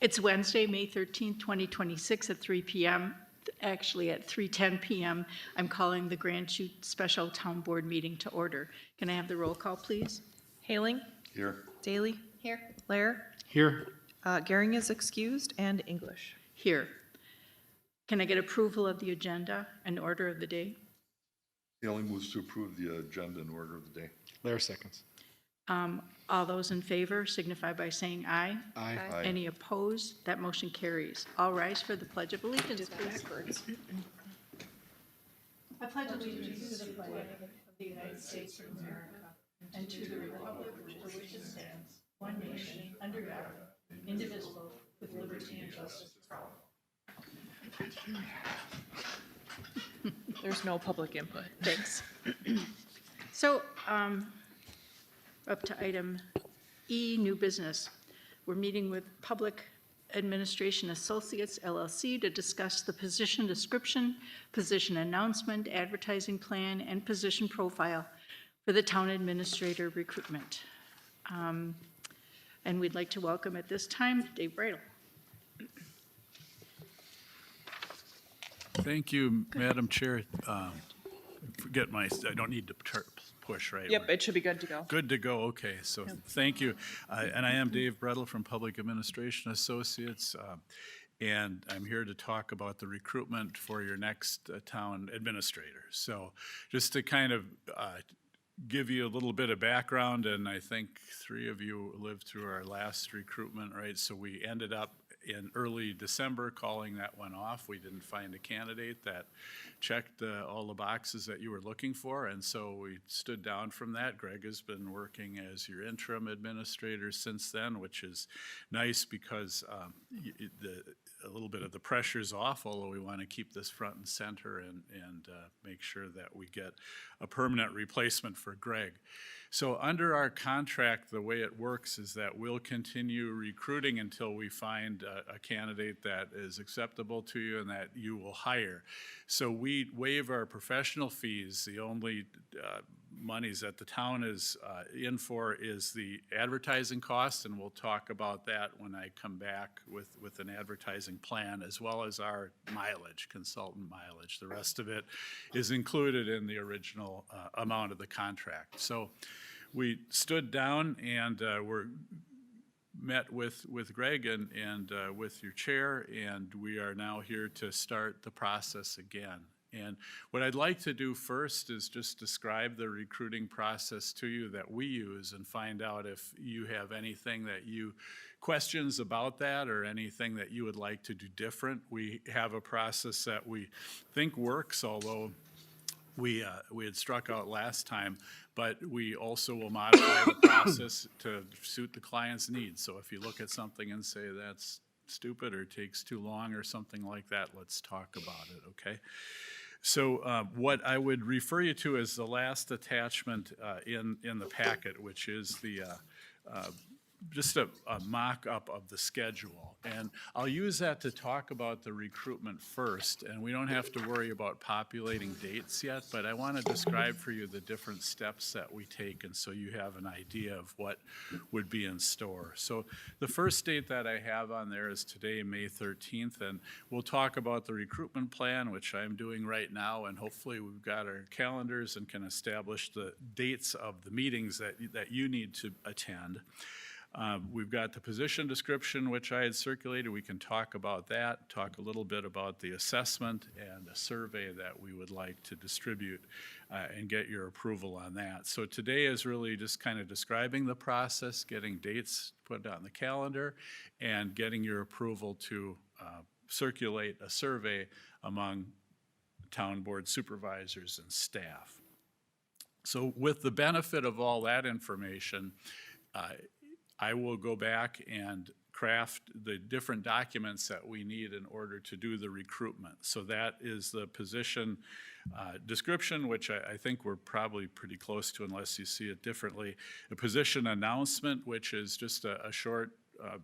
It's Wednesday, May 13th, 2026 at 3 p.m. Actually, at 3:10 p.m., I'm calling the Grand Chute Special Town Board meeting to order. Can I have the roll call, please? Haling. Here. Daly. Here. Lair. Here. Gehring is excused, and English. Here. Can I get approval of the agenda and order of the day? Haley moves to approve the agenda in order of the day. Lair seconds. All those in favor signify by saying aye. Aye. Aye. Any opposed? That motion carries. All rise for the Pledge of Allegiance, please. I pledge allegiance to the flag of the United States of America and to the republic for which it stands, one nation, under God, indivisible, with liberty and justice for all. There's no public input. Thanks. So, up to item E, new business. We're meeting with Public Administration Associates, LLC, to discuss the position description, position announcement, advertising plan, and position profile for the town administrator recruitment. And we'd like to welcome at this time Dave Bridle. Thank you, Madam Chair. I don't need to push, right? Yep, it should be good to go. Good to go, okay, so thank you. And I am Dave Bredel from Public Administration Associates, and I'm here to talk about the recruitment for your next town administrator. So just to kind of give you a little bit of background, and I think 3 of you lived through our last recruitment, right? So we ended up in early December calling that one off. We didn't find a candidate that checked all the boxes that you were looking for, and so we stood down from that. Greg has been working as your interim administrator since then, which is nice because a little bit of the pressure's off, although we want to keep this front and center and make sure that we get a permanent replacement for Greg. So under our contract, the way it works is that we'll continue recruiting until we find a candidate that is acceptable to you and that you will hire. So we waive our professional fees. The only monies that the town is in for is the advertising cost, and we'll talk about that when I come back with an advertising plan, as well as our mileage, consultant mileage. The rest of it is included in the original amount of the contract. So we stood down and we're met with Greg and with your chair, and we are now here to start the process again. And what I'd like to do first is just describe the recruiting process to you that we use and find out if you have anything that you questions about that or anything that you would like to do different. We have a process that we think works, although we had struck out last time, but we also will modify the process to suit the client's needs. So if you look at something and say that's stupid or takes too long or something like that, let's talk about it, okay? So what I would refer you to is the last attachment in the packet, which is the just a mock-up of the schedule. And I'll use that to talk about the recruitment first, and we don't have to worry about populating dates yet, but I want to describe for you the different steps that we take, and so you have an idea of what would be in store. So the first date that I have on there is today, May 13th, and we'll talk about the recruitment plan, which I'm doing right now, and hopefully we've got our calendars and can establish the dates of the meetings that you need to attend. We've got the position description, which I had circulated. We can talk about that, talk a little bit about the assessment and a survey that we would like to distribute and get your approval on that. So today is really just kind of describing the process, getting dates put on the calendar, and getting your approval to circulate a survey among town board supervisors and staff. So with the benefit of all that information, I will go back and craft the different documents that we need in order to do the recruitment. So that is the position description, which I think we're probably pretty close to unless you see it differently. A position announcement, which is just a short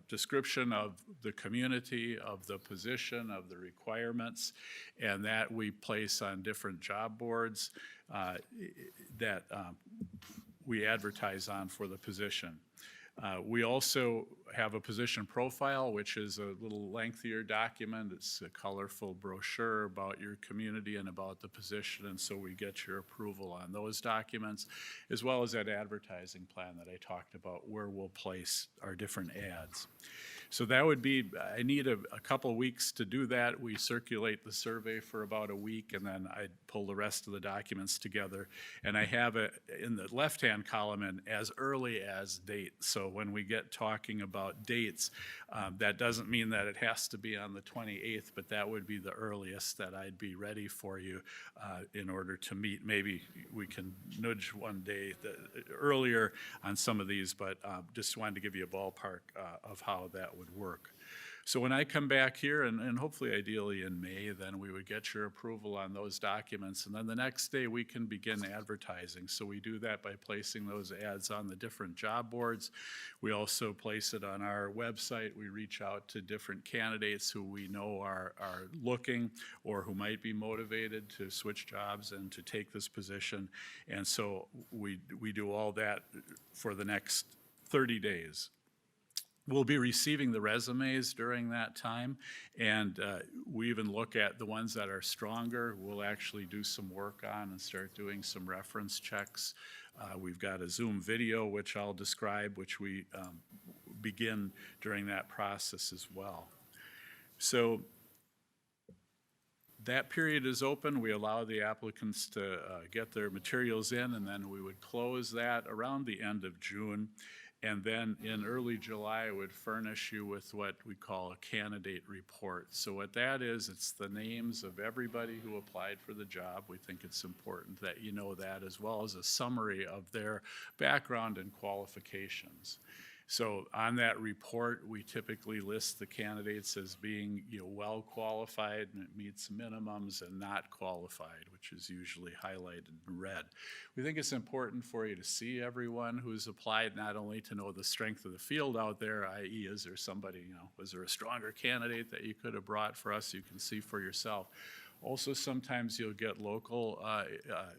description of the community, of the position, of the requirements, and that we place on different job boards that we advertise on for the position. We also have a position profile, which is a little lengthier document. It's a colorful brochure about your community and about the position, and so we get your approval on those documents, as well as that advertising plan that I talked about, where we'll place our different ads. So that would be, I need a couple weeks to do that. We circulate the survey for about a week, and then I pull the rest of the documents together. And I have it in the left-hand column in as early as date. So when we get talking about dates, that doesn't mean that it has to be on the 28th, but that would be the earliest that I'd be ready for you in order to meet. Maybe we can nudge one day earlier on some of these, but just wanted to give you a ballpark of how that would work. So when I come back here, and hopefully ideally in May, then we would get your approval on those documents. And then the next day we can begin advertising. So we do that by placing those ads on the different job boards. We also place it on our website. We reach out to different candidates who we know are looking or who might be motivated to switch jobs and to take this position. And so we do all that for the next 30 days. We'll be receiving the resumes during that time, and we even look at the ones that are stronger. We'll actually do some work on and start doing some reference checks. We've got a Zoom video, which I'll describe, which we begin during that process as well. So that period is open. We allow the applicants to get their materials in, and then we would close that around the end of June. And then in early July, I would furnish you with what we call a candidate report. So what that is, it's the names of everybody who applied for the job. We think it's important that you know that, as well as a summary of their background and qualifications. So on that report, we typically list the candidates as being, well qualified, and it meets minimums, and not qualified, which is usually highlighted in red. We think it's important for you to see everyone who's applied, not only to know the strength of the field out there, i.e. is there somebody, was there a stronger candidate that you could have brought for us you can see for yourself. Also, sometimes you'll get local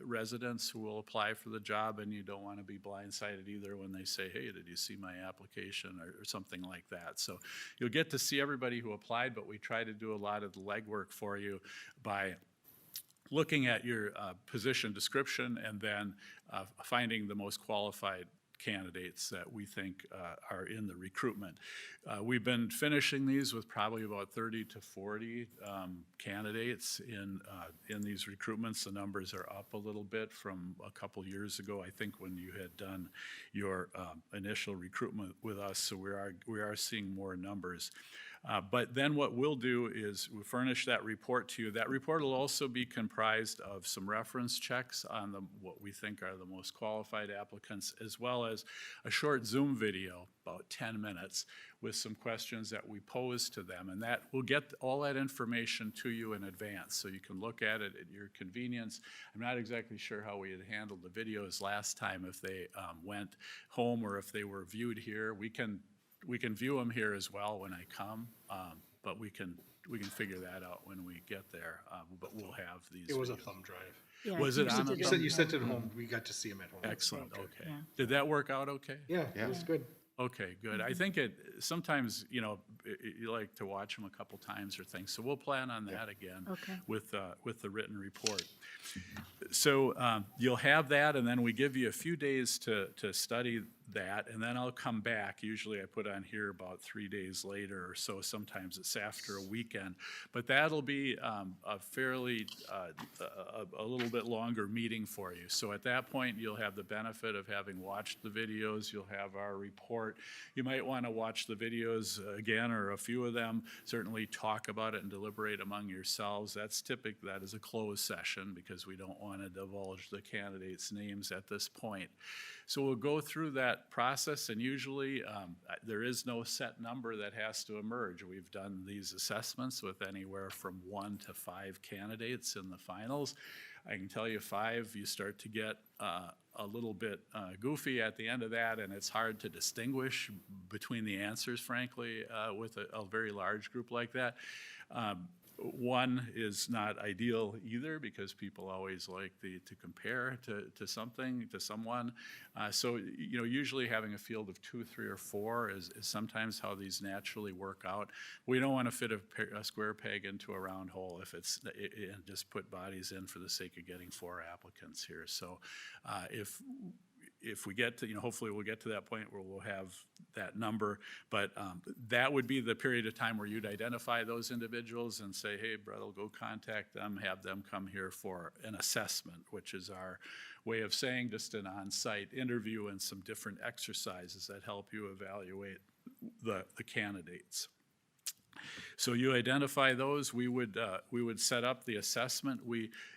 residents who will apply for the job, and you don't want to be blindsided either when they say, hey, did you see my application, or something like that. So you'll get to see everybody who applied, but we try to do a lot of the legwork for you by looking at your position description and then finding the most qualified candidates that we think are in the recruitment. We've been finishing these with probably about 30 to 40 candidates in these recruitments. The numbers are up a little bit from a couple years ago, I think, when you had done your initial recruitment with us. So we are seeing more numbers. But then what we'll do is we'll furnish that report to you. That report will also be comprised of some reference checks on what we think are the most qualified applicants, as well as a short Zoom video, about 10 minutes, with some questions that we pose to them. And that will get all that information to you in advance, so you can look at it at your convenience. I'm not exactly sure how we had handled the videos last time, if they went home or if they were viewed here. We can view them here as well when I come, but we can figure that out when we get there. But we'll have these. It was a videos. thumb drive. Yeah, Was I it think on she a did You sent it home. We got to see him at home. Excellent, okay. Yeah. Did that work out okay? Yeah, it was good. Okay, good. I think sometimes, you like to watch them a couple times or things, so we'll plan on that again Okay. with the written report. So you'll have that, and then we give you a few days to study that, and then I'll come back. Usually I put on here about 3 days later or so. Sometimes it's after a weekend, but that'll be a fairly, a little bit longer meeting for you. So at that point, you'll have the benefit of having watched the videos. You'll have our report. You might want to watch the videos again, or a few of them. Certainly talk about it and deliberate among yourselves. That is a closed session, because we don't want to divulge the candidates' names at this point. So we'll go through that process, and usually there is no set number that has to emerge. We've done these assessments with anywhere from 1 to 5 candidates in the finals. I can tell you 5, you start to get a little bit goofy at the end of that, and it's hard to distinguish between the answers, frankly, with a very large group like that. One is not ideal either, because people always like to compare to something, to someone. So, usually having a field of 2, 3, or 4 is sometimes how these naturally work out. We don't want to fit a square peg into a round hole and just put bodies in for the sake of getting 4 applicants here. So if we get to, hopefully we'll get to that point where we'll have that number, but that would be the period of time where you'd identify those individuals and say, hey, Brettel, go contact them, have them come here for an assessment, which is our way of saying just an on-site interview and some different exercises that help you evaluate the candidates. So you identify those, we would set up the assessment.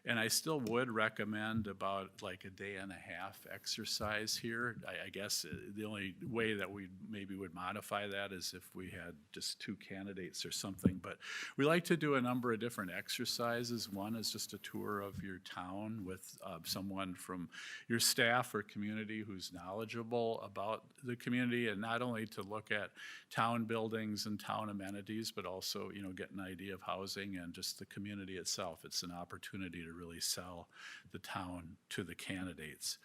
And I still would recommend about like a day and a half exercise here. I guess the only way that we maybe would modify that is if we had just 2 candidates or something. But we like to do a number of different exercises. One is just a tour of your town with someone from your staff or community who's knowledgeable about the community, and not only to look at town buildings and town amenities, but also, get an idea of housing and just the community itself. It's an opportunity to really sell the town to the candidates.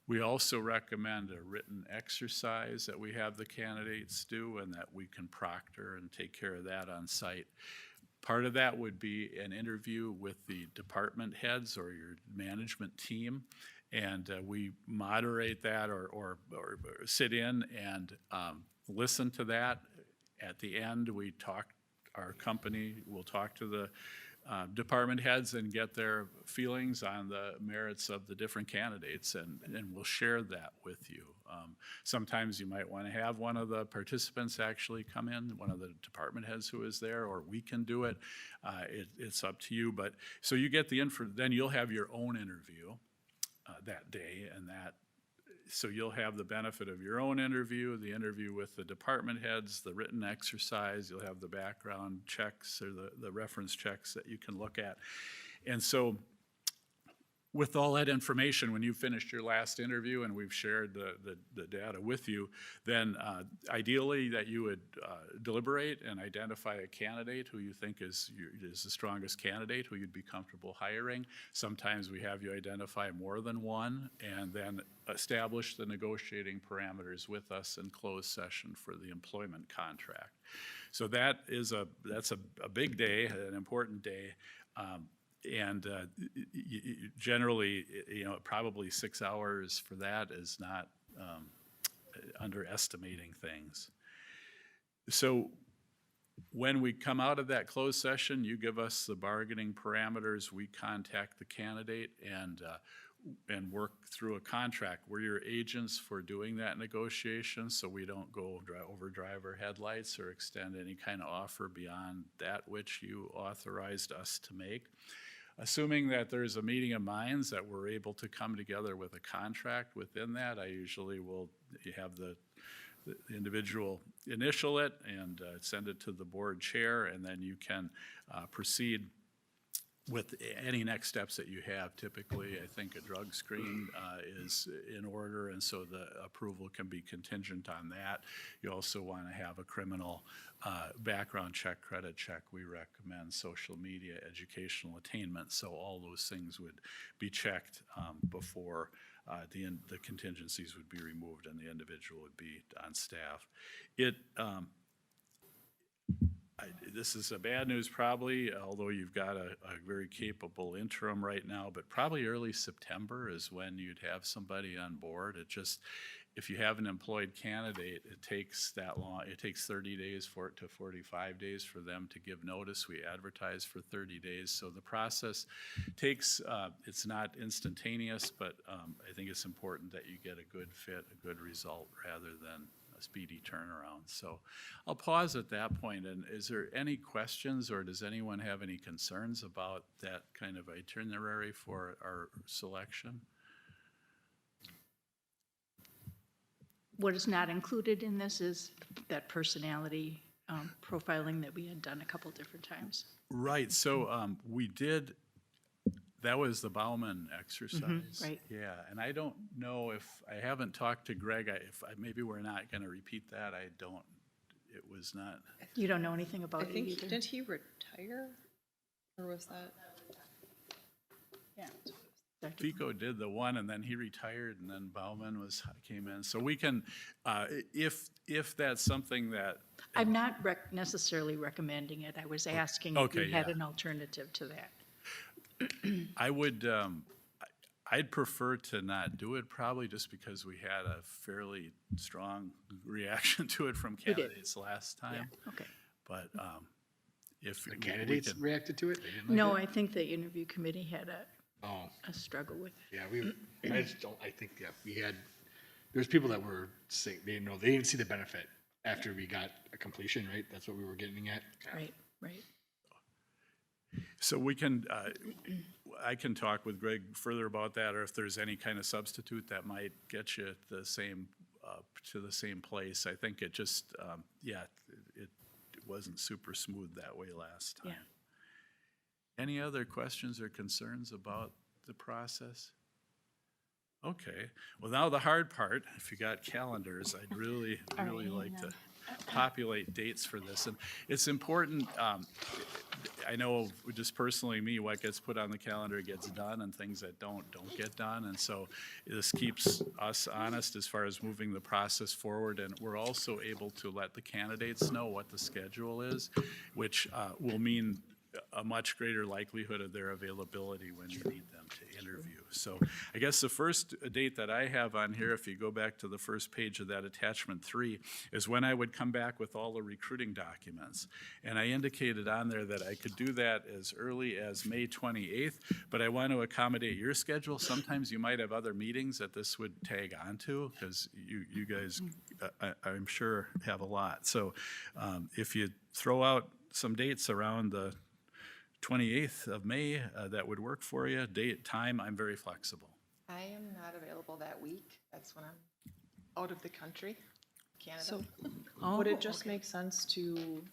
We also recommend a written exercise that we have the candidates do and that we can proctor and take care of that on site. Part of that would be an interview with the department heads or your management team, and we moderate that or sit in and listen to that. At the end, our company will talk to the department heads and get their feelings on the merits of the different candidates, and we'll share that with you. Sometimes you might want to have one of the participants actually come in, one of the department heads who is there, or we can do it. It's up to you. But so you get the info, then you'll have your own interview that day, so you'll have the benefit of your own interview, the interview with the department heads, the written exercise, you'll have the background checks or the reference checks that you can look at. And so with all that information, when you've finished your last interview and we've shared the data with you, then ideally that you would deliberate and identify a candidate who you think is the strongest candidate, who you'd be comfortable hiring. Sometimes we have you identify more than one, and then establish the negotiating parameters with us in closed session for the employment contract. So that's a big day, an important day. And generally, probably 6 hours for that is not underestimating things. So when we come out of that closed session, you give us the bargaining parameters, we contact the candidate and work through a contract. We're your agents for doing that negotiation, so we don't go overdrive our headlights or extend any kind of offer beyond that which you authorized us to make. Assuming that there's a meeting of minds that we're able to come together with a contract within that, I usually will have the individual initial it and send it to the board chair, and then you can proceed with any next steps that you have. Typically, I think a drug screen is in order, and so the approval can be contingent on that. You also want to have a criminal background check, credit check. We recommend social media, educational attainment, so all those things would be checked before the contingencies would be removed and the individual would be on staff. This is a bad news probably, although you've got a very capable interim right now, but probably early September is when you'd have somebody on board. If you have an employed candidate, it takes that long. It takes 30 days to 45 days for them to give notice. We advertise for 30 days. So the process takes, it's not instantaneous, but I think it's important that you get a good fit, a good result, rather than a speedy turnaround. So I'll pause at that point. And is there any questions, or does anyone have any concerns about that kind of itinerary for our selection? What is not included in this is that personality profiling that we had done a couple different times. Right, so we did That was the Bauman exercise. right. Yeah, and I don't know if, I haven't talked to Greg, maybe we're not gonna repeat that, it was not, You don't know anything I about it think, either? didn't he retire? Or was that? Yeah. Fico did the one, and then he retired, and then Bauman came in. So we can, if that's something that, I'm not necessarily recommending it. I was asking if you Okay, had yeah. an alternative to that. I would, I'd prefer to not do it, probably just because we had a fairly strong reaction to it from We did. candidates last Yeah, time. okay. But if. The we candidates can- reacted to it? They didn't like No, it? I think the interview committee had Oh, a struggle with it. yeah, I just don't, I think, yeah, there's people that were saying, they didn't see the benefit after we got a completion, right? That's what we were getting at. Right, right. So we can, I can talk with Greg further about that, or if there's any kind of substitute that might get you the same, to the same place. I think it just, yeah, it wasn't super smooth that way last time. Yeah. Any other questions or concerns about the process? Okay, well, now the hard part, if you got calendars, I'd really, really like to populate dates for this. And it's important, I know just personally me, what gets put on the calendar gets done, and things that don't get done. And so this keeps us honest as far as moving the process forward. And we're also able to let the candidates know what the schedule is, which will mean a much greater likelihood of their availability when you need them to interview. So I guess the first date that I have on here, if you go back to the first page of that attachment 3, is when I would come back with all the recruiting documents. And I indicated on there that I could do that as early as May 28th, but I want to accommodate your schedule. Sometimes you might have other meetings that this would tag onto, because you guys, I'm sure, have a lot. So if you throw out some dates around the 28th of May, that would work for you. Date, time, I'm very flexible. I am not available that week. That's when I'm out of the country, Canada. So Oh, would it just okay. make sense to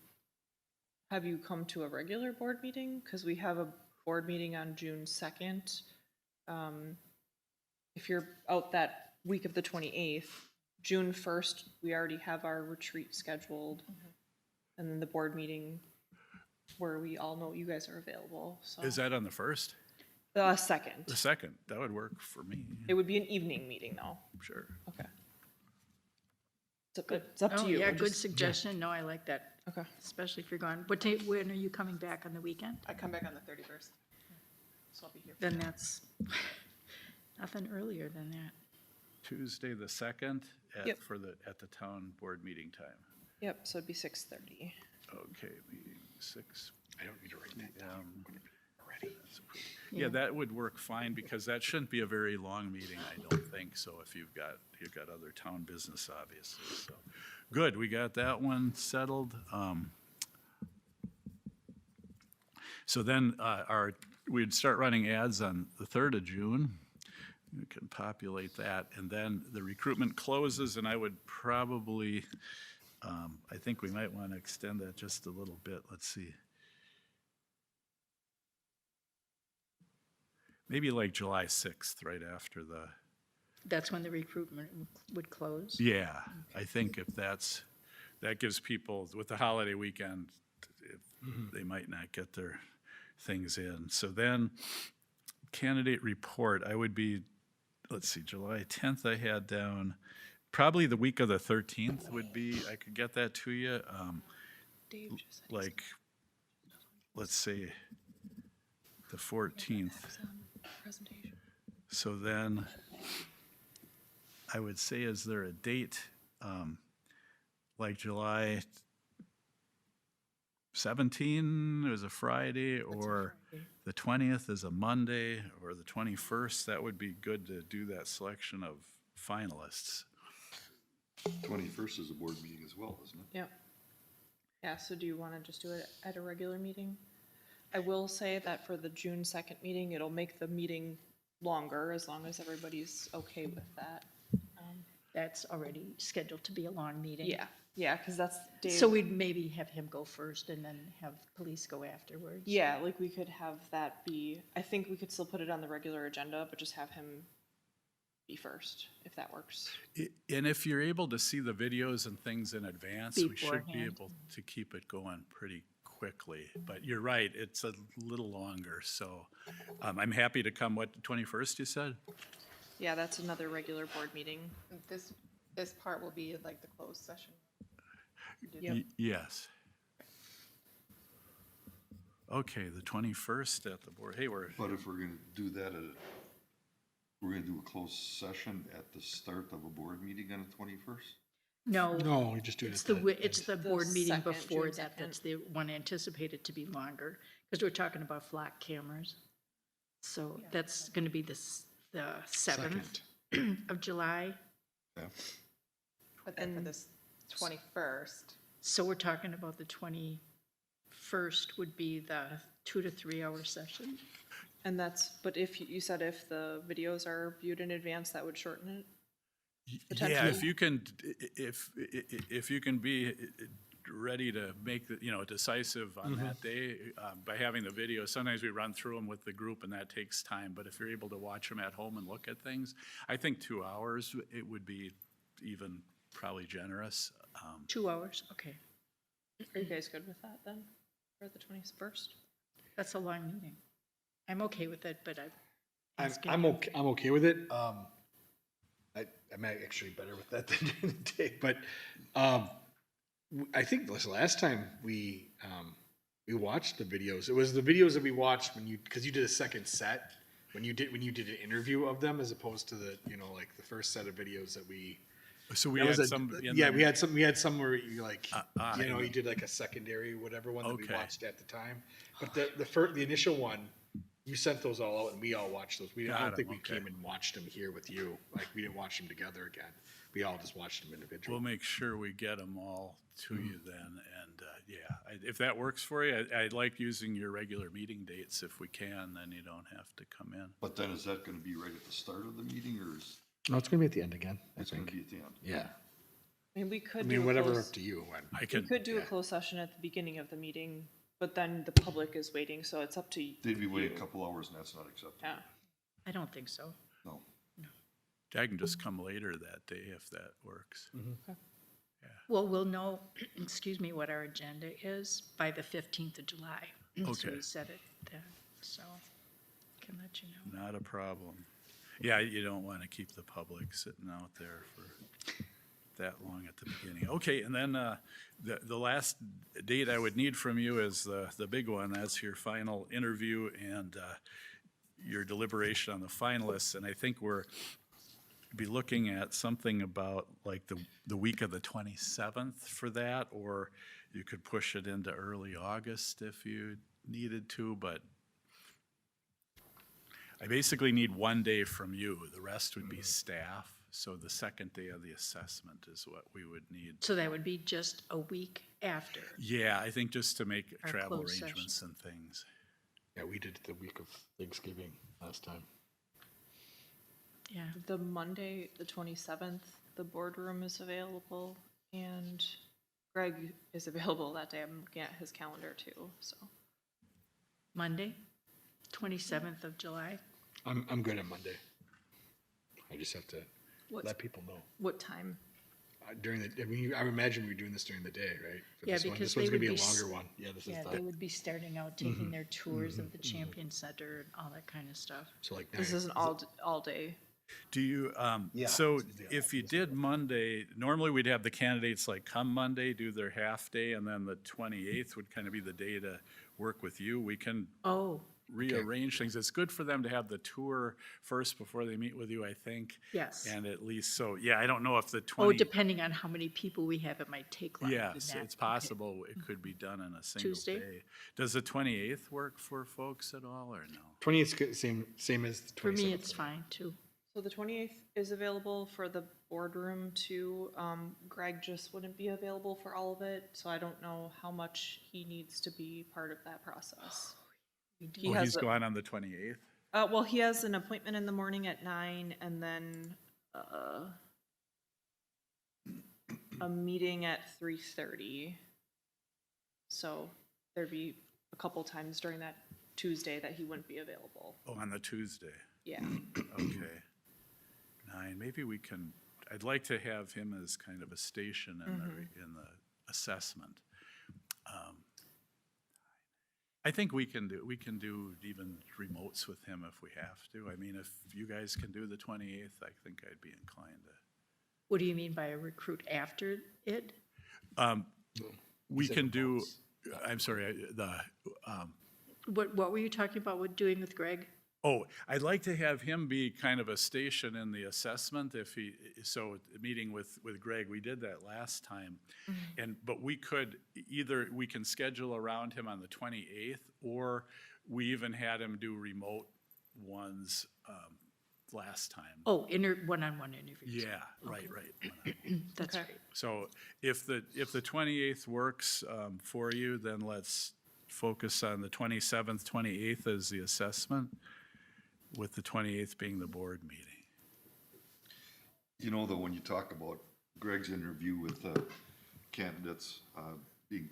have you come to a regular board meeting? Because we have a board meeting on June 2nd. If you're out that week of the 28th, June 1st, we already have our retreat scheduled. And then the board meeting where we all know you guys are available, so. Is that on the 1st? The The 2nd. 2nd? That would work for me, It would be an evening meeting though. sure. Okay. It's up to Oh, you. yeah, I'm good just- suggestion. No, I like that, Okay. especially if you're gone. When are you coming back on the weekend? I come back on the 31st. So I'll be here. Then that's nothing earlier than that. Tuesday, the 2nd, Yep. at the town board meeting time. Yep, so it'd be 6:30. Okay, meeting 6 I don't need to write that down. p.m. Already. Yeah, that would work fine, because that shouldn't be a very long meeting, I don't think, so if you've got other town business, obviously, so. Good, we got that one settled. So then, we'd start running ads on the 3rd of June. We can populate that, and then the recruitment closes, and I would probably, I think we might want to extend that just a little bit, let's see. Maybe like July 6th, right after the, That's when the recruitment would close? yeah, I think if that gives people, with the holiday weekend, they might not get their things in. So then, candidate report, I would be, let's see, July 10th I had down, probably the week of the 13th would be, I could get that to you, Dave just said like, let's say, the 14th. presentation. So then, I would say, is there a date, like July 17 is a Friday, or the 20th is a Monday, or the 21st? That would be good to do that selection of finalists. 21st is a board meeting as well, isn't it? Yep. Yeah, so do you want to just do it at a regular meeting? I will say that for the June 2nd meeting, it'll make the meeting longer, as long as everybody's okay with that. That's already scheduled to be a long meeting? Yeah. Yeah, because that's Dave. So we'd maybe have him go first and then have police go afterwards? Yeah, like we could have that be, I think we could still put it on the regular agenda, but just have him be first, if that works. And if you're able to see the videos and things in advance, we should be Beforehand. able to keep it going pretty quickly. But you're right, it's a little longer, so I'm happy to come, what, 21st you said? Yeah, that's another regular board meeting. This part will be like the closed session. Yep. Yes. Okay, the 21st at the board, hey, we're, But if we're gonna do that we're gonna do a closed session at the start of a board meeting on the 21st? No, No, you just do it it's at it's the board The meeting second, before June that, 2nd. that's the one anticipated to be longer, because we're talking about flock cameras. So that's gonna be the 7th of July. Yeah. But then for this 21st, So we're talking about the 21st would be the 2 to 3 hour session? And that's, but if, you said if the videos are viewed in advance, that would shorten it? yeah, if you can, if you can be ready to make, decisive on that day, by having the video, sometimes we run through them with the group and that takes time, but if you're able to watch them at home and look at things, I think 2 hours, it would be even probably generous. 2 hours, okay. Are you guys good with that then, for the 21st? That's a long meeting. I'm okay with it, but I'm okay with it. I'm actually better with that than during the day, but, I think this last time we watched the videos, it was the videos that we watched because you did a second set, when you did an interview of them as opposed to the, like the first set of videos that we. So we That had was some. we had some where you like, you did like a secondary, whatever one that we Okay. watched at the time. But the initial one, you sent those all out and we all watched those. I Got don't 'em, think we okay. came and watched them here with you. Like, we didn't watch them together again. We all just watched them individually. We'll make sure we get them all to you then, and, if that works for you, I'd like using your regular meeting dates if we can, then you don't have to come in. But then is that gonna be right at the start of the meeting, or is No, it's gonna be at the end again, I it gonna think. be at the end? Yeah. I mean, we could I do mean, a whatever, closed- up to you. I We can, could do a yeah. closed session at the beginning of the meeting, but then the public is waiting, so it's up to you. They'd be waiting a couple hours and that's not acceptable. Yeah. I don't think so. No. I can just come later that day if that works. Well, we'll know, excuse me, what our agenda is by the 15th of July. So Okay. we set it then, so can let you know. Not a problem. Yeah, you don't want to keep the public sitting out there for that long at the beginning. Okay, and then the last date I would need from you is the big one. That's your final interview and your deliberation on the finalists. And I think we're be looking at something about like the week of the 27th for that, or you could push it into early August if you needed to, but I basically need one day from you. The rest would be staff. So the second day of the assessment is what we would need. So that would be just a week after. Yeah, I think just to make Our travel closed arrangements session. and things. Yeah, we did it the week of Thanksgiving last time. Yeah, The Monday, the 27th, the boardroom is available, and Greg is available that day. I'm looking at his calendar too, so. Monday, 27th of July. I'm good on Monday. I just have to What's- let people know. What time? I imagine we're doing this during the day, right? For Yeah, this one. because This one's they gonna be would a be s- longer one. Yeah, this is Yeah, they the, would be starting out taking their tours of the Champion Center and all that kind of stuff. so like. This nine- is an all day. Do you, so if you did Monday, normally we'd have the candidates like come Monday, do their half day, and then the 28th would kind of be the day to work with you. We can Oh, rearrange things. It's good for them to have the tour first before they meet with you, I think. yes. And at least, so, yeah, I don't know if the Oh, 20, depending on how many people we have, it might take longer than yes, that. it's Okay. possible it could be done in a single Tuesday? day. Does the 28th work for folks at all, or no? 20th, same as the 27th. For me, it's fine too. So the 28th is available for the boardroom too. Greg just wouldn't be available for all of it, so I don't know how much he needs to be part of that process. He Oh, has he's a- gone on the 28th? Well, he has an appointment in the morning at 9, and then, a meeting at 3:30. So there'd be a couple times during that Tuesday that he wouldn't be available. Oh, on the Tuesday. Yeah. Okay. 9, maybe we can, I'd like to have him as kind of a station in the assessment. I think we can do even remotes with him if we have to. I mean, if you guys can do the 28th, I think I'd be inclined to. What do you mean by a recruit after it? We said can do, remotes. I'm sorry, What were you talking about with doing with Greg? oh, I'd like to have him be kind of a station in the assessment if he, so meeting with Greg, we did that last time. But we could, either we can schedule around him on the 28th, or we even had him do remote ones last time. Oh, one-on-one interviews. Yeah, right. That's Okay. right. So if the 28th works for you, then let's focus on the 27th, 28th as the assessment, with the 28th being the board meeting. You know, though, when you talk about Greg's interview with candidates being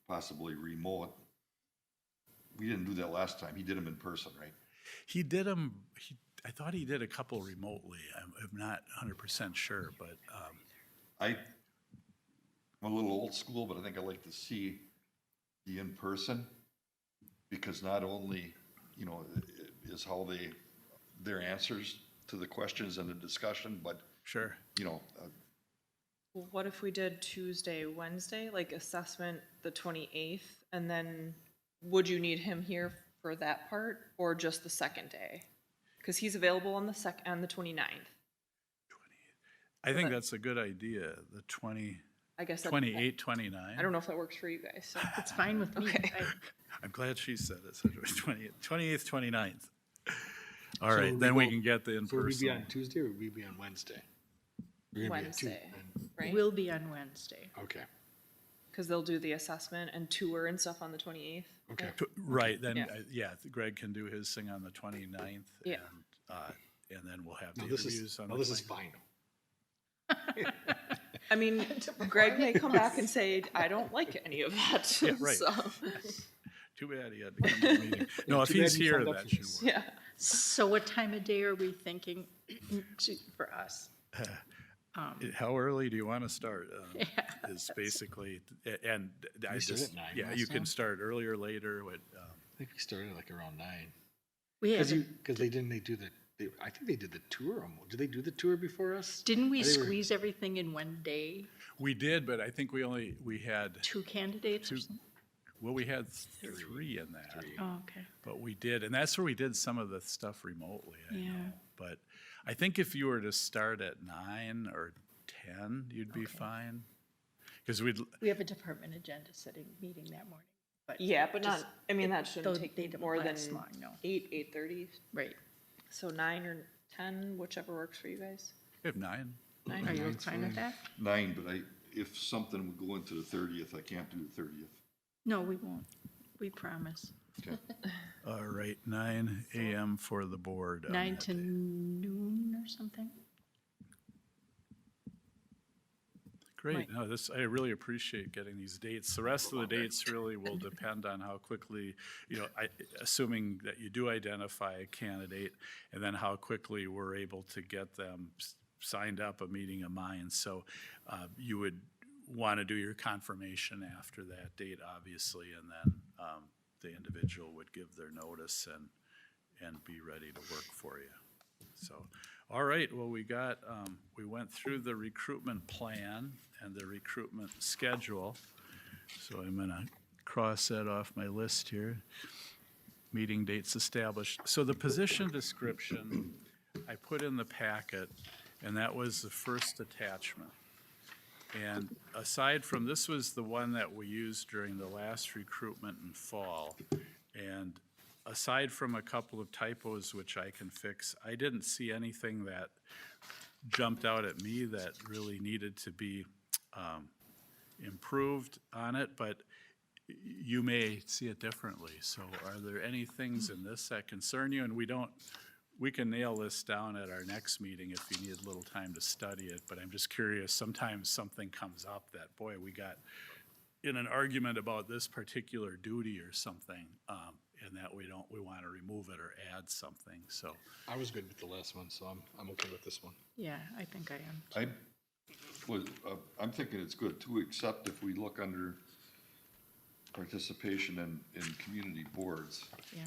possibly remote, we didn't do that last time. He did them in person, right? He did them, I thought he did a couple remotely. I'm not 100% sure, but I'm a little old school, but I think I like to see the in-person, because not only, you know, is how their answers to the questions and the discussion, but, sure. you know, Well, what if we did Tuesday, Wednesday, like assessment the 28th, and then would you need him here for that part, or just the second day? Because he's available on the 29th. I think that's a good idea, the 20, I guess that, 28, 29. I don't know if that works for you guys. So. It's fine with me. Okay. I'm glad she said it, so it was 28th, 29th. All So right, we then we go- can get the So would we be on in-person. Tuesday or would we be on Wednesday? We're gonna be on Wednesday, right? We'll be on Wednesday. Okay, Because they'll do the assessment and tour and stuff on the 28th. okay. Right, then, Yeah. yeah, Greg can do his thing on the 29th. Yeah. And then we'll have the Now this interviews is, on now the this is 29th. final. I mean, Greg may come back and say, I don't like any of that. Yeah, right. So, Too bad he had to come to the meeting. No, if too bad he's you here, signed up that for should this. work. yeah. So what time of day are we thinking for us? How early do you want to start? Is basically, and I We started just, at 9 yeah, last you can time? start earlier, later, what, I think we started like around 9. We Because haven't, they do I think they did the tour. Did they do the tour before us? didn't we They were- squeeze everything in one day? we did, but I think we had, 2 candidates or something? well, we had 3 in that. Oh, okay. But we did, and that's where we did some of the stuff remotely, I Yeah. know. But I think if you were to start at 9 or 10, you'd be fine. Because We have a department agenda setting meeting that morning. But Yeah, but just- not, I mean, that Though shouldn't they take don't more than last long, no. 8:30. Right. So 9 or 10, whichever works for you guys. we have 9. 9. Are you fine with that? 9, but if something would go into the 30th, I can't do the 30th. No, we won't. We promise. Okay. All right, 9 a.m. for the board. on 9 that to day. noon or something? Great, no, I really appreciate getting these dates. The rest of the dates really will depend on how quickly, assuming that you do identify a candidate, and then how quickly we're able to get them signed up, a meeting of minds. So you would want to do your confirmation after that date, obviously, and then the individual would give their notice and be ready to work for you. So, all right, well, we went through the recruitment plan and the recruitment schedule. So I'm gonna cross that off my list here. Meeting dates established. So the position description, I put in the packet, and that was the first attachment. And aside from, this was the one that we used during the last recruitment in fall. And aside from a couple of typos, which I can fix, I didn't see anything that jumped out at me that really needed to be improved on it, but you may see it differently. So are there any things in this that concern you? And we don't we can nail this down at our next meeting if you need a little time to study it, but I'm just curious, sometimes something comes up that, boy, we got in an argument about this particular duty or something, and that we want to remove it or add something, so. I was good with the last one, so I'm okay with this one. Yeah, I think I am. I'm thinking it's good too, except if we look under participation in community boards. Yeah.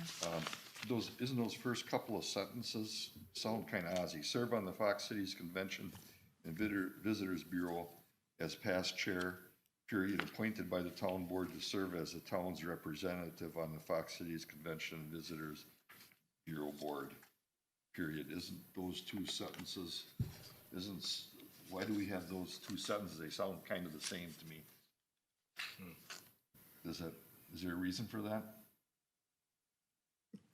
Isn't those first couple of sentences sound kind of Aussie? Serve on the Fox Cities Convention and Visitors Bureau as past chair, period, appointed by the town board to serve as the town's representative on the Fox Cities Convention and Visitors Bureau Board, period. Isn't those two sentences, why do we have those two sentences? They sound kind of the same to me. Is there a reason for that?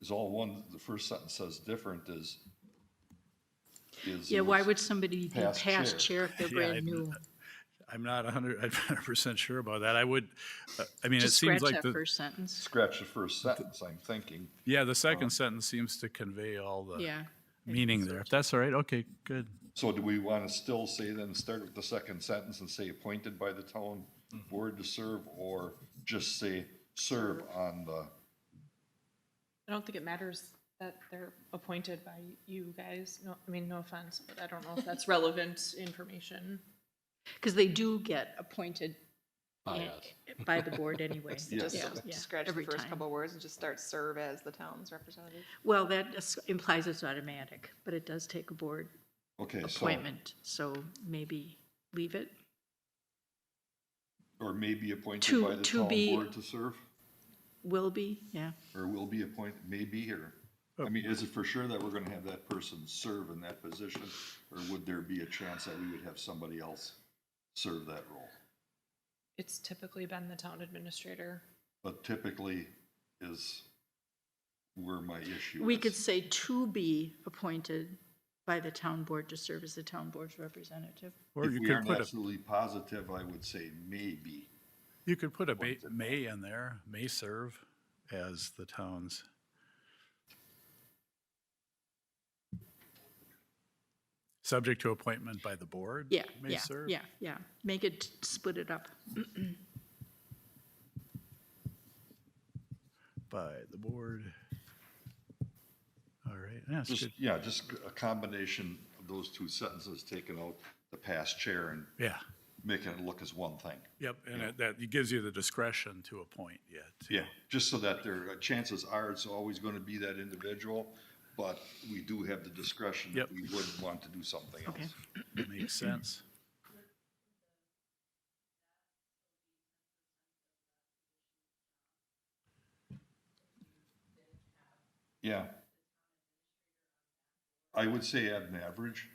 Is all one, the first sentence says different is. Yeah, why would somebody be Past past chair if they're Yeah, brand new? I'm not 100% sure about that. I would, I mean, it Just seems scratch like that first sentence. Scratch the first sentence, I'm thinking. yeah, the second sentence seems to convey all the Yeah. meaning there. If that's all right, okay, good. So do we want to still say then, start with the second sentence and say appointed by the town board to serve, or just say serve on the, I don't think it matters that they're appointed by you guys. No, I mean, no offense, but I don't know if that's relevant information. Because they do get appointed By eh, us. by the board anyway. Yes. Yeah, Just yeah, scratch the every first time. couple words and just start serve as the town's representative. Well, that implies it's automatic, but it does take a board okay, so, appointment, so maybe leave it. or may be appointed To- by the to town be- board to serve, Will be, yeah. or will be appointed, may be here. I mean, is it for sure that we're gonna have that person serve in that position, or would there be a chance that we would have somebody else serve that role? It's typically been the town administrator. But typically is where my issue We is. could say to be appointed by the town board to serve as the town board's representative. Or If you we could aren't put a, absolutely positive, I would say maybe. you could put a may in there, may serve as the town's. Subject to appointment by the board? Yeah, May yeah, serve? yeah, yeah. Make it, split it up. By the board. All right, yeah, that's Just, good. yeah, just a combination of those two sentences, taking out the past chair and Yeah, making it look as one thing. yep, and it gives you the discretion to appoint, yeah. Yeah, just so that there, chances are it's always gonna be that individual, but we do have the discretion Yep. that we would want to do something Okay. else. Makes sense. Yeah. I would say at an average,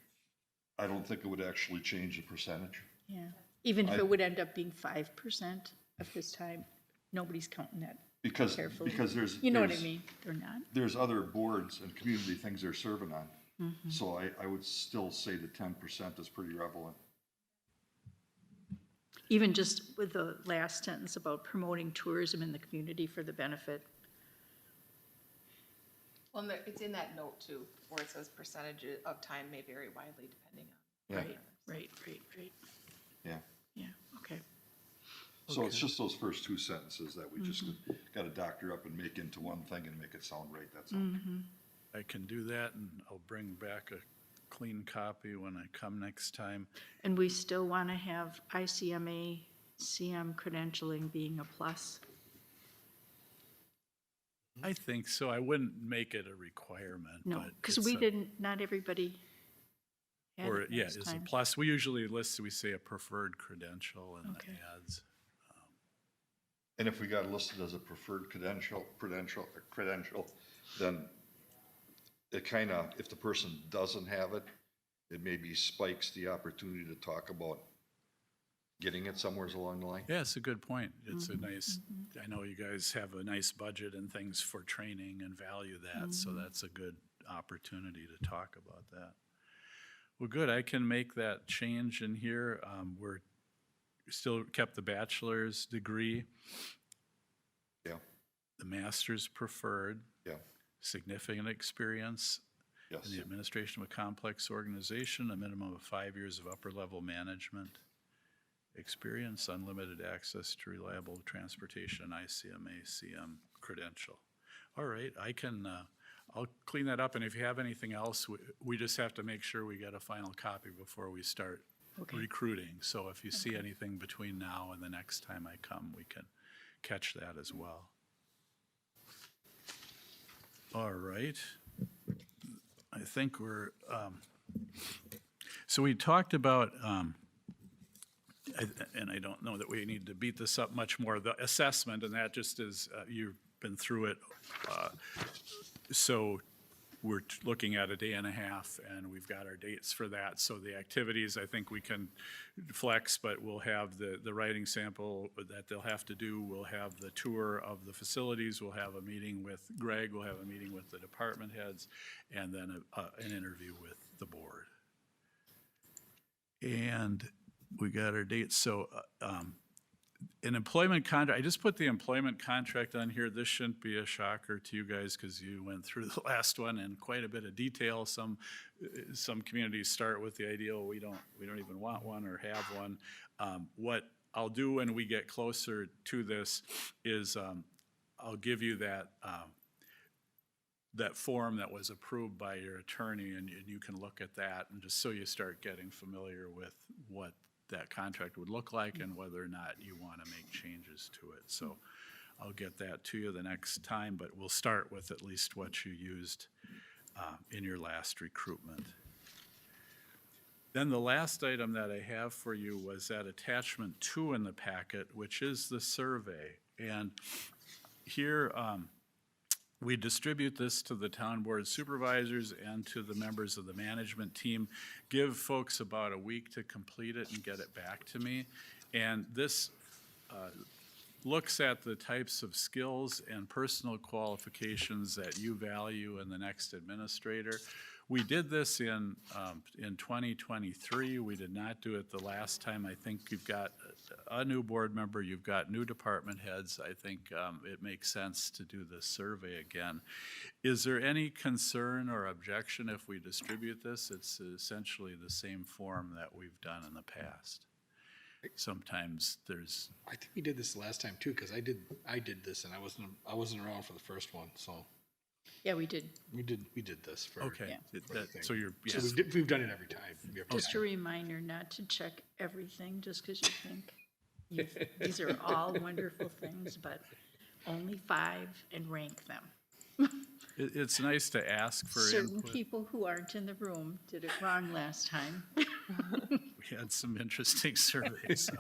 I don't think it would actually change the percentage. Yeah. Even if I- it would end up being 5% of his time, nobody's counting that Because carefully. there's. You know what I there's- mean? They're not. There's other boards and community things they're serving on. Mm-hmm. So I would still say the 10% is pretty relevant. Even just with the last sentence about promoting tourism in the community for the benefit. Well, and it's in that note too, where it says percentage of time may vary widely depending on. Yeah. Right. Yeah. Yeah, okay. So it's just those first two sentences that we just gotta doctor up and make into one thing and make it sound right, that's all. I can do that, and I'll bring back a clean copy when I come next time. And we still want to have ICMA, CM credentialing being a plus. I think so. I wouldn't make it a requirement, No, but. because it's we a- didn't, not everybody had Or, it yeah, last it's a time. plus. We usually list, we say a preferred credential in the Okay. ads. And if we got it listed as a preferred credential, then it kinda, if the person doesn't have it, it maybe spikes the opportunity to talk about getting it somewhere along the line. Yeah, it's a good point. It's Mm-hmm, a nice, I know you guys have a nice budget and things for training and value that, so Mm-hmm. that's a good opportunity to talk about that. Well, good, I can make that change in here. We're still kept the bachelor's degree, Yeah, the master's preferred, yeah, significant experience. Yes. In the administration of a complex organization, a minimum of 5 years of upper-level management experience, unlimited access to reliable transportation, and ICMA CM credential. All right, I'll clean that up, and if you have anything else, we just have to make sure we get a final copy before we start recruiting. So if you see anything between now and the next time I come, we can catch that as well. All right. I think we're, so we talked about, and I don't know that we need to beat this up much more, the assessment, and that just is, you've been through it. So we're looking at a day and a half, and we've got our dates for that. So the activities, I think we can flex, but we'll have the writing sample that they'll have to do. We'll have the tour of the facilities. We'll have a meeting with Greg. We'll have a meeting with the department heads, and then an interview with the board. And we got our dates. So an employment contract, I just put the employment contract on here. This shouldn't be a shocker to you guys because you went through the last one in quite a bit of detail. Some communities start with the idea, well, we don't even want one or have one. What I'll do when we get closer to this is I'll give you that that form that was approved by your attorney, and you can look at that, and just so you start getting familiar with what that contract would look like and whether or not you want to make changes to it. So I'll get that to you the next time, but we'll start with at least what you used in your last recruitment. Then the last item that I have for you was that attachment 2 in the packet, which is the survey. And here, we distribute this to the town board supervisors and to the members of the management team, give folks about a week to complete it and get it back to me. And this looks at the types of skills and personal qualifications that you value in the next administrator. We did this in 2023. We did not do it the last time. I think you've got a new board member, you've got new department heads. I think it makes sense to do this survey again. Is there any concern or objection if we distribute this? It's essentially the same form that we've done in the past. Sometimes there's. I think we did this last time too, because I did this and I wasn't around for the first one, so Yeah, we did. we did this for. Okay, for the thing. so you're, So yes. we've done it every time. We have to- Just a reminder not to check everything just because you think these are all wonderful things, but only 5 and rank them. It's nice to ask for Certain input. people who aren't in the room did it wrong last time. We had some interesting surveys, so.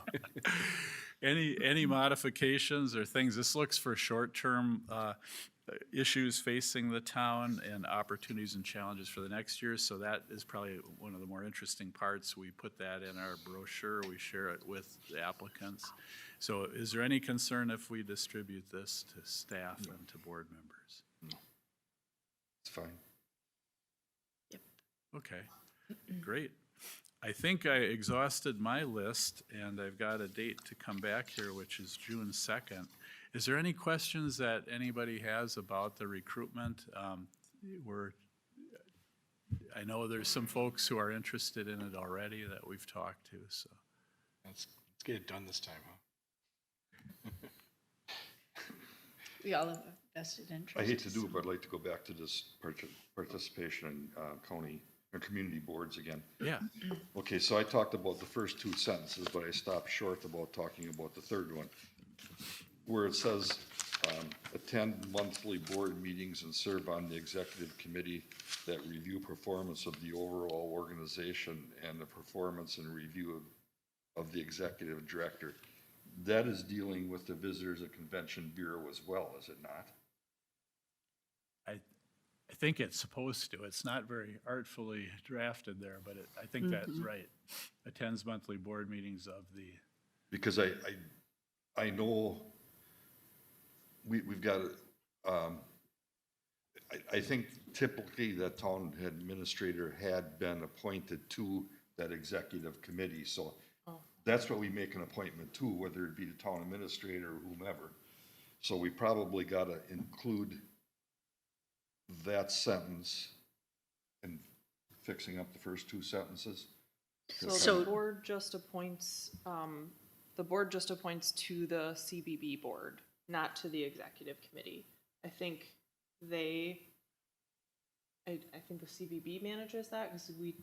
Any modifications or things? This looks for short-term issues facing the town and opportunities and challenges for the next year. So that is probably one of the more interesting parts. We put that in our brochure. We share it with the applicants. So is there any concern if we distribute this to staff and to board members? It's fine. Okay, great. I think I exhausted my list, and I've got a date to come back here, which is June 2nd. Is there any questions that anybody has about the recruitment? I know there's some folks who are interested in it already that we've talked to, so. Let's get it done this time, huh? We all have a vested interest. I hate to do it, but I'd like to go back to this participation in county or community boards again. Yeah, Okay, so I talked about the first 2 sentences, but I stopped short about talking about the third one, where it says, attend monthly board meetings and serve on the executive committee that review performance of the overall organization and the performance and review of the executive director. That is dealing with the Visitors and Convention Bureau as well, is it not? I think it's supposed to. It's not very artfully drafted there, but I think that's right. Attends monthly board meetings of the, Because I know we've got, I think typically that town administrator had been appointed to that executive committee, so that's what we make an appointment to, whether it be the town administrator or whomever. So we probably gotta include that sentence in fixing up the first two sentences? So So- the board just appoints, to the CBB board, not to the executive committee. I think they, I think the CBB manages that, because we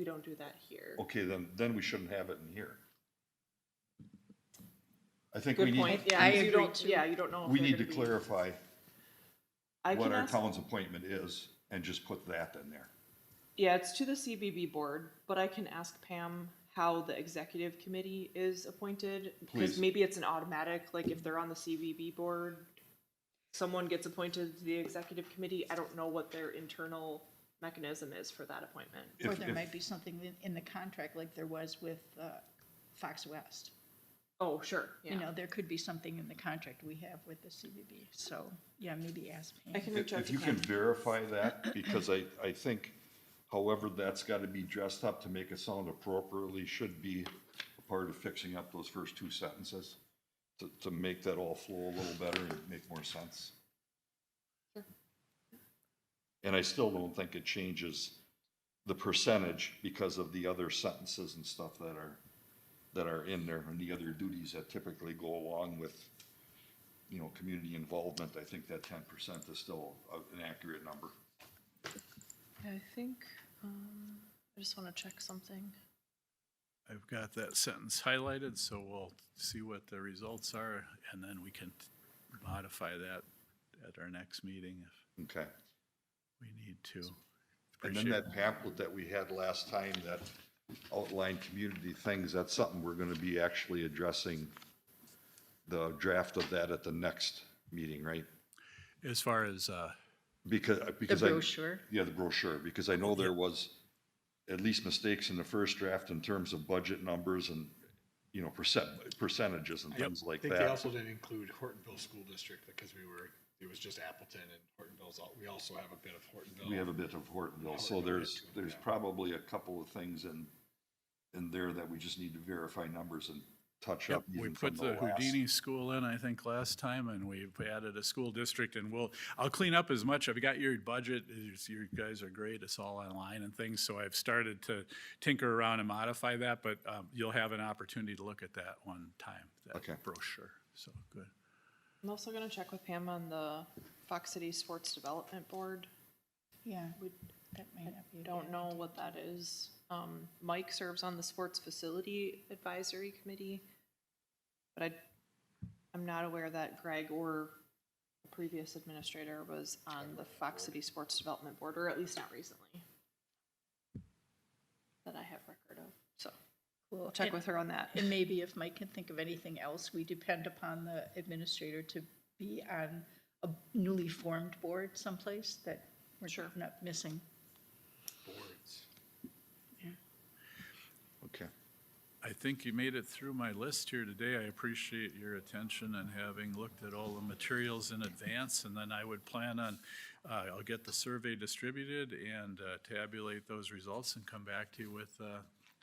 don't do that here. Okay, then we shouldn't have it in here. I think we Good need, point, yeah, I 'cause you agree don't, too. yeah, you don't know if we they're need to gonna be- clarify I what can our ask, town's appointment is and just put that in there. yeah, it's to the CBB board, but I can ask Pam how the executive committee is appointed. Because Please. maybe it's an automatic, like if they're on the CBB board, someone gets appointed to the executive committee. I don't know what their internal mechanism is for that appointment. Or If- there if- might be something in the contract like there was with Fox West. Oh, sure, You yeah. know, there could be something in the contract we have with the CBB. So, yeah, maybe ask I Pam. can reach out If to you can Pam. verify that, because I think however that's gotta be dressed up to make it sound appropriately should be a part of fixing up those first two sentences to make that all flow a little better and make more sense. Sure. And I still don't think it changes the percentage because of the other sentences and stuff that are in there and the other duties that typically go along with, you know, community involvement. I think that 10% is still an accurate number. I think, I just want to check something. I've got that sentence highlighted, so we'll see what the results are, and then we can modify that at our next meeting if Okay. we need to. And then Appreciate that pamphlet that we had last time that outlined community things, that's something we're gonna be actually addressing the draft of that at the next meeting, right? As far as, Because The I. brochure. Yeah, the brochure, because I know there was at least mistakes in the first draft in terms of budget numbers and, you know, percentages and things I like think they that. also didn't include Hortonville School District because it was just Appleton and we also have a bit of Hortonville. We have a bit of Hortonville, so Hortonville there's too, yeah. probably a couple of things in there that we just need to verify numbers and touch up we even from put the the last. Houdini school in, I think, last time, and we've added a school district, and I'll clean up as much. I've got your budget, you guys are great, it's all online and things, so I've started to tinker around and modify that, but you'll have an opportunity to look at that one time, Okay. that brochure, so, good. I'm also going to check with Pam on the Fox City Sports Development Board. Yeah, We that may not be. a don't bad know idea. what that is. Mike serves on the Sports Facility Advisory Committee, but I'm not aware that Greg or the previous administrator was on the Fox City Sports Development Board, or at least not recently, that I have record of. So Cool. I'll check And- with her on that. And maybe if Mike can think of anything else, we depend upon the administrator to be on a newly formed board someplace that we're Sure. not missing. Boards. Okay. I think you made it through my list here today. I appreciate your attention and having looked at all the materials in advance. And then I would plan on, I'll get the survey distributed and tabulate those results and come back to you with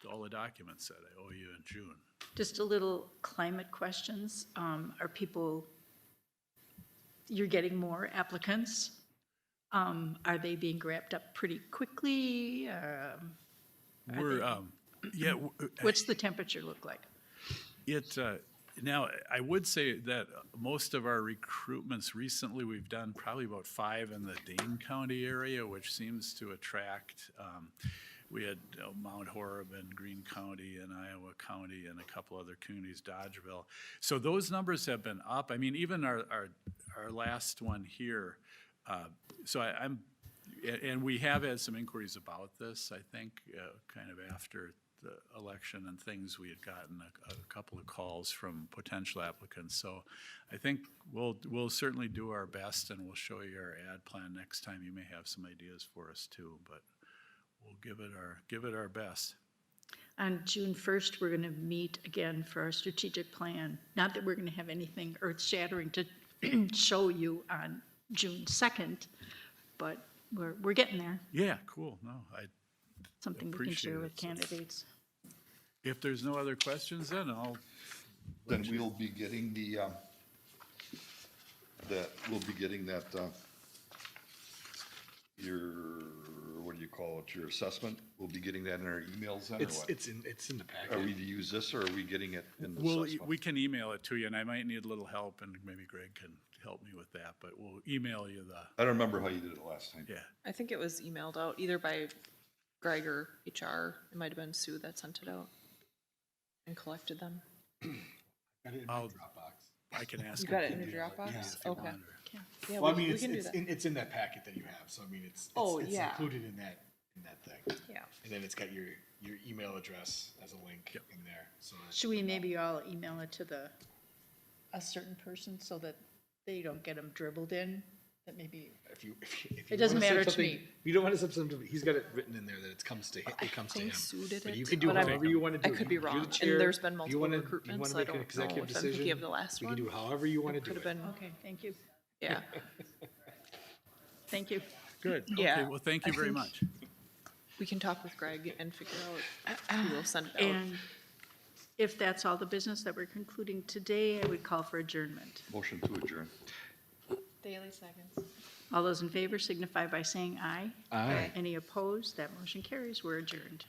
all the documents that I owe you in June. Just a little climate questions. Are people, you're getting more applicants? Are they being wrapped up pretty quickly? We're, yeah, What's the temperature look like? now, I would say that most of our recruitments recently, we've done probably about 5 in the Dane County area, which seems to attract, we had Mount Horeb and Greene County and Iowa County and a couple other communities, Dodgeville. So those numbers have been up. I mean, even our last one here, and we have had some inquiries about this, I think, kind of after the election and things, we had gotten a couple of calls from potential applicants. So I think we'll certainly do our best, and we'll show you our ad plan next time. You may have some ideas for us too, but we'll give it our best. On June 1st, we're going to meet again for our strategic plan. Not that we're going to have anything earth-shattering to show you on June 2nd, but we're getting there. Yeah, cool. No, Something we can Appreciate share it. with candidates. if there's no other questions, then Then we'll be getting we'll be getting that, what do you you call it, your assessment? We'll be getting that in our emails then, or what? It's in the Are we packet. to use this, or are we getting it in the Well, assessment? we can email it to you, and I might need a little help, and maybe Greg can help me with that, but we'll email you the, I don't remember how you did it last time. yeah. I think it was emailed out either by Greg or HR. It might have been Sue that sent it out and collected them. Got it in my I'll- Dropbox. I can ask. You him got it to in your do that, Dropbox? yeah, if you Okay. want, or- Yeah, Well, I we mean, can do that. it's in that packet that you have, so I mean, it's Oh, it's yeah. included in that thing. Yeah. And then it's got your email address as a link Yep. in there, so. Should we maybe all email it to a certain person so that they don't get them dribbled in? That maybe, If you It doesn't wanna send matter to something- me. If you don't want to send something, he's got it written in there that it comes to him. It comes to him. think Sue did But you it, can do but I'm- however you want to do. I could be You're the wrong, and chair. there's been If you multiple wanna- recruitments, You want so to I make an don't know executive if I'm thinking decision. of the last We can one. do however you want to Could do have it. been, okay, thank you. yeah. Thank you. Good, okay, Yeah, well, thank you I very think- much. We can talk with Greg and figure out who will send it out. And if that's all the business that we're concluding today, I would call for adjournment. Motion to adjourn. Daily seconds. All those in favor signify by saying aye. Aye. Any opposed? That motion carries. We're adjourned.